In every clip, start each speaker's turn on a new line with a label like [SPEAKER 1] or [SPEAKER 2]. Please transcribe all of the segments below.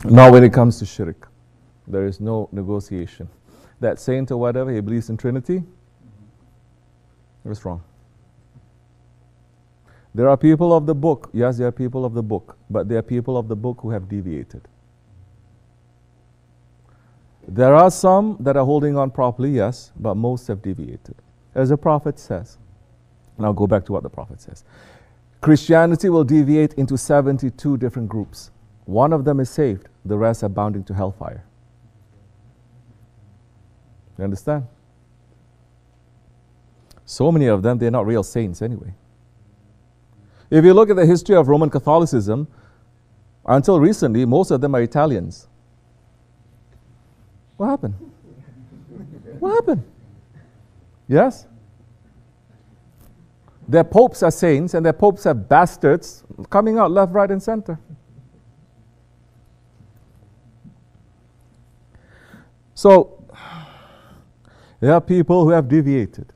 [SPEAKER 1] Now when it comes to shirk, there is no negotiation. That saint or whatever, he believes in Trinity, it's wrong. There are people of the book, yes, there are people of the book, but there are people of the book who have deviated. There are some that are holding on properly, yes, but most have deviated. As the Prophet says, and I'll go back to what the Prophet says, Christianity will deviate into 72 different groups. One of them is saved, the rest are bounding to hellfire. You understand? So many of them, they're not real saints anyway. If you look at the history of Roman Catholicism, until recently, most of them are Italians. What happened? What happened? Yes? Their popes are saints and their popes are bastards coming out left, right, and center. So, there are people who have deviated.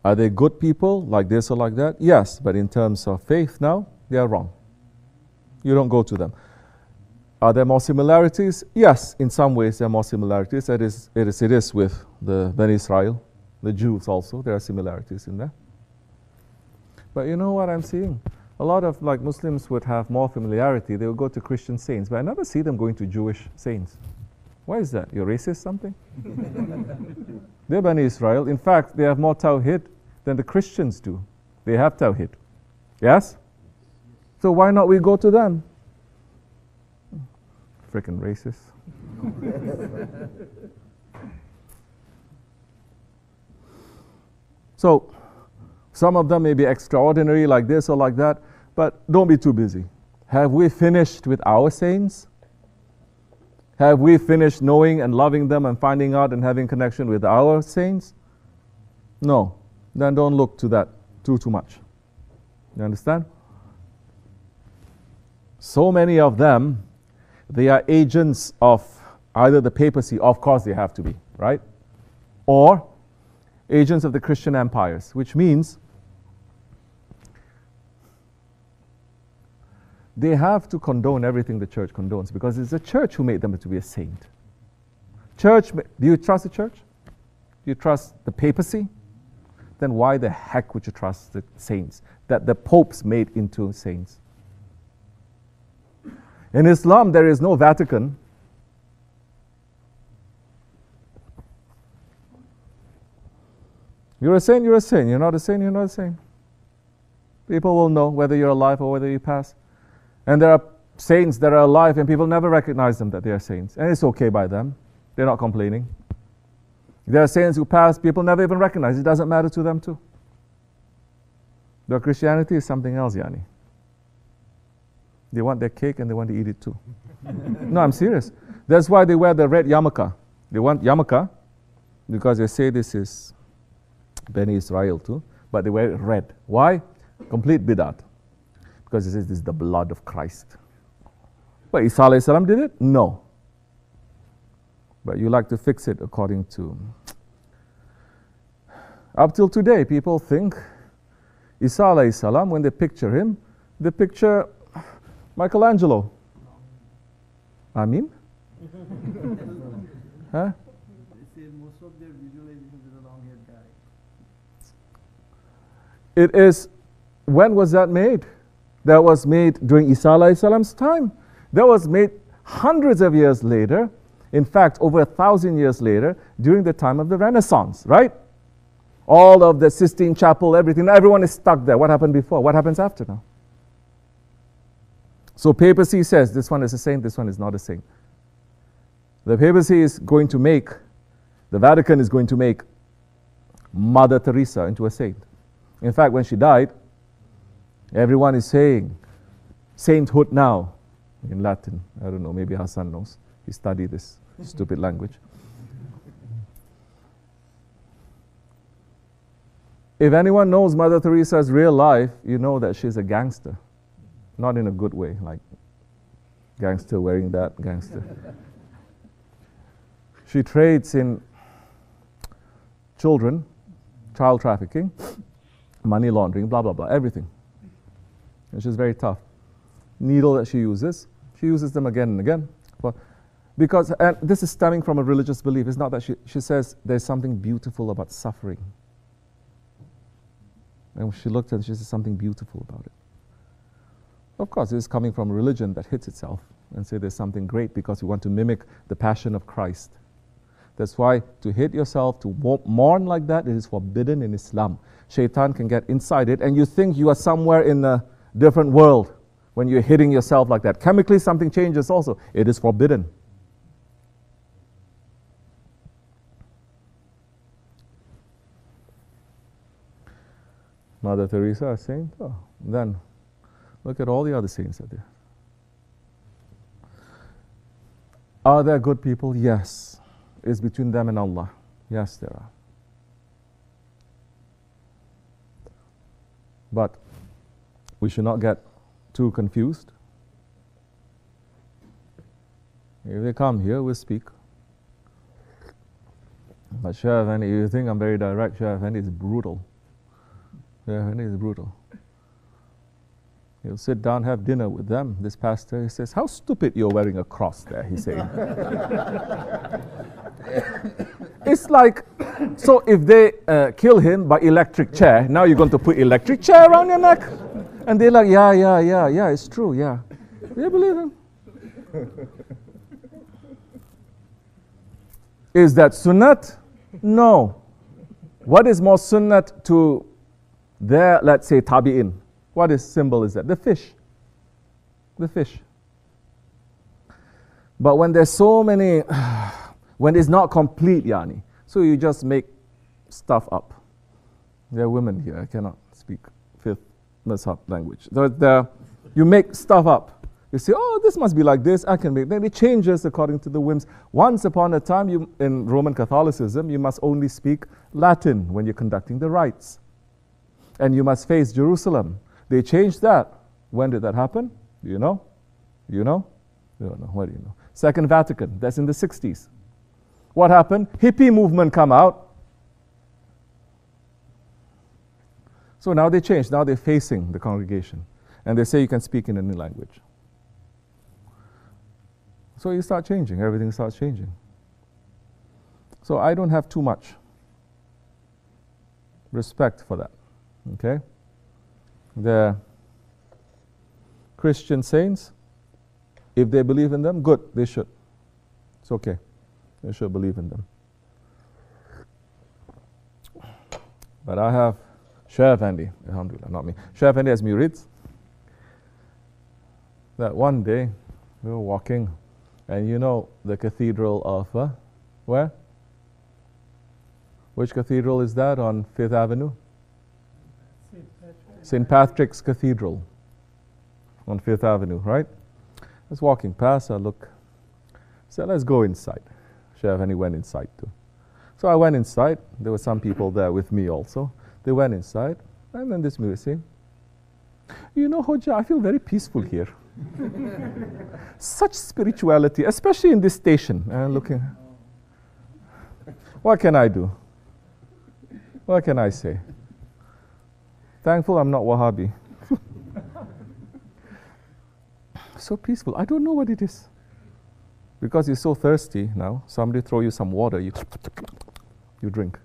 [SPEAKER 1] Are they good people like this or like that? Yes, but in terms of faith now, they are wrong. You don't go to them. Are there more similarities? Yes, in some ways there are more similarities. It is with the Bani Israel, the Jews also. There are similarities in there. But you know what I'm seeing? A lot of Muslims would have more familiarity. They would go to Christian saints, but I never see them going to Jewish saints. Why is that? You're racist something? They're Bani Israel. In fact, they have more Tawhid than the Christians do. They have Tawhid. Yes? So why not we go to them? Freaking racist. So, some of them may be extraordinary like this or like that, but don't be too busy. Have we finished with our saints? Have we finished knowing and loving them and finding out and having connection with our saints? No. Then don't look to that too much. You understand? So many of them, they are agents of either the papacy, of course they have to be, right? Or agents of the Christian empires, which means they have to condone everything the church condones because it's the church who made them to be a saint. Church, do you trust the church? Do you trust the papacy? Then why the heck would you trust the saints that the popes made into saints? In Islam, there is no Vatican. You're a saint, you're a saint. You're not a saint, you're not a saint. People will know whether you're alive or whether you pass. And there are saints that are alive and people never recognize them that they are saints. And it's okay by them. They're not complaining. There are saints who pass, people never even recognize. It doesn't matter to them too. Their Christianity is something else, Yani. They want their cake and they want to eat it too. No, I'm serious. That's why they wear the red yarmulke. They want yarmulke because they say this is Bani Israel too, but they wear it red. Why? Complete bid'at. Because it says this is the blood of Christ. But Isa alayhi salam did it? No. But you like to fix it according to... Up till today, people think Isa alayhi salam, when they picture him, they picture Michelangelo. I mean? Huh?
[SPEAKER 2] They say most of their visualizations with a long-haired guy.
[SPEAKER 1] It is, when was that made? That was made during Isa alayhi salam's time. That was made hundreds of years later. In fact, over 1,000 years later, during the time of the Renaissance, right? All of the Sistine Chapel, everything, everyone is stuck there. What happened before? What happens after now? So papacy says this one is a saint, this one is not a saint. The papacy is going to make, the Vatican is going to make Mother Teresa into a saint. In fact, when she died, everyone is saying, sainthood now, in Latin. I don't know, maybe Hassan knows. He studied this stupid language. If anyone knows Mother Teresa's real life, you know that she's a gangster. Not in a good way, like gangster wearing that, gangster. She trades in children, child trafficking. money laundering, blah, blah, blah, everything. And she's very tough. Needle that she uses them again and again. Because, and this is stemming from a religious belief. It's not that she says there's something beautiful about suffering. And she looked and she said something beautiful about it. Of course, this is coming from a religion that hits itself and say there's something great because we want to mimic the passion of Christ. That's why to hit yourself, to mourn like that, it is forbidden in Islam. Shaitan can get inside it and you think you are somewhere in a different world when you're hitting yourself like that. Chemically, something changes also. It is forbidden. Mother Teresa, a saint? Oh, then look at all the other saints out there. Are there good people? Yes. It's between them and Allah. Yes, there are. But we should not get too confused. If they come here, we'll speak. But Shaykh Efendi, you think I'm very direct, Shaykh Efendi is brutal. Shaykh Efendi is brutal. He'll sit down, have dinner with them. This pastor, he says, how stupid you're wearing a cross there, he's saying. It's like, so if they kill him by electric chair, now you're going to put electric chair around your neck? And they're like, yeah, it's true, yeah. Do you believe him? Is that sunnat? No. What is more sunnat to their, let's say, tabi'in? What is symbol is that? The fish. The fish. But when there's so many, when it's not complete, yani, so you just make stuff up. There are women here, I cannot speak fifth mazhab language. You make stuff up. You say, oh, this must be like this, I can make. Then it changes according to the whims. Once upon a time, in Roman Catholicism, you must only speak Latin when you're conducting the rites. And you must face Jerusalem. They changed that. When did that happen? Do you know? You know? You don't know. What do you know? Second Vatican, that's in the 60s. What happened? Hippie movement come out. So now they changed. Now they're facing the congregation. And they say you can speak in any language. So you start changing. Everything starts changing. So I don't have too much respect for that. Okay? The Christian saints, if they believe in them, good, they should. It's okay. They should believe in them. But I have Shaykh Efendi, alhamdulillah, not me. Shaykh Efendi has murids. That one day we were walking, and you know the cathedral of where? Which cathedral is that on 5th Avenue? St. Patrick's Cathedral on 5th Avenue, right? I was walking past, I look, said, let's go inside. Shaykh Efendi went inside too. So I went inside, there were some people there with me also. They went inside, and then this murid saying, you know, Hoja, I feel very peaceful here. Such spirituality, especially in this station. And looking, what can I do? What can I say? Thankful I'm not Wahhabi. So peaceful. I don't know what it is. Because you're so thirsty now, somebody throw you some water, you drink.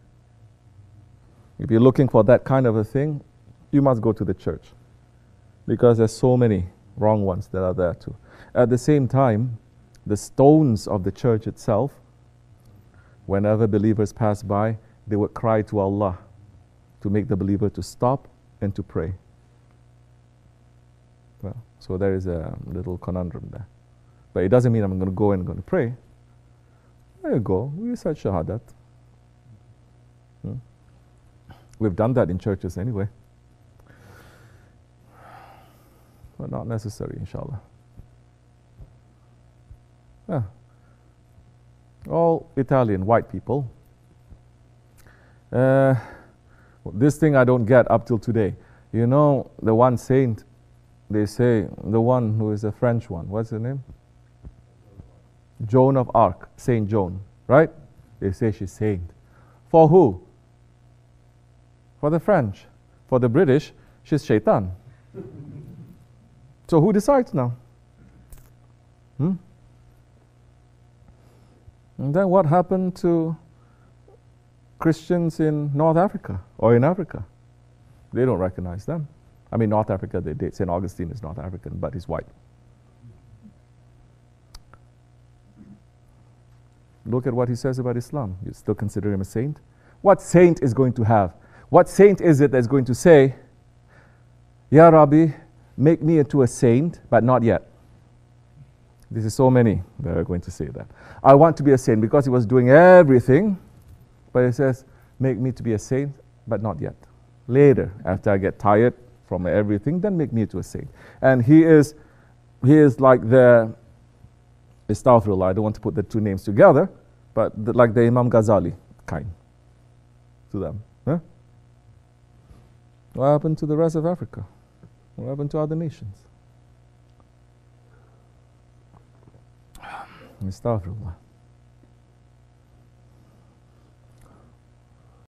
[SPEAKER 1] If you're looking for that kind of a thing, you must go to the church. Because there's so many wrong ones that are there too. At the same time, the stones of the church itself, whenever believers pass by, they would cry to Allah to make the believer to stop and to pray. Well, so there is a little conundrum there. But it doesn't mean I'm going to go and going to pray. There you go, we recite Shahadat. We've done that in churches anyway. But not necessary, inshallah. Yeah. All Italian white people. This thing I don't get up till today. You know, the one saint, they say, the one who is a French one, what's her name? Joan of Arc, Saint Joan, right? They say she's saint. For who? For the French. For the British, she's shaitan. So who decides now? And then what happened to Christians in North Africa or in Africa? They don't recognize them. I mean, North Africa, they did. St. Augustine is North African, but he's white. Look at what he says about Islam. You still consider him a saint? What saint is going to have? What saint is it that's going to say, Ya Rabbi, make me into a saint, but not yet? This is so many that are going to say that. I want to be a saint because he was doing everything, but he says, make me to be a saint, but not yet. Later, after I get tired from everything, then make me into a saint. And he is like the, Astaghfirullah, I don't want to put the two names together, but like the Imam Ghazali kind to them. Huh? What happened to the rest of Africa? What happened to other nations? Astaghfirullah.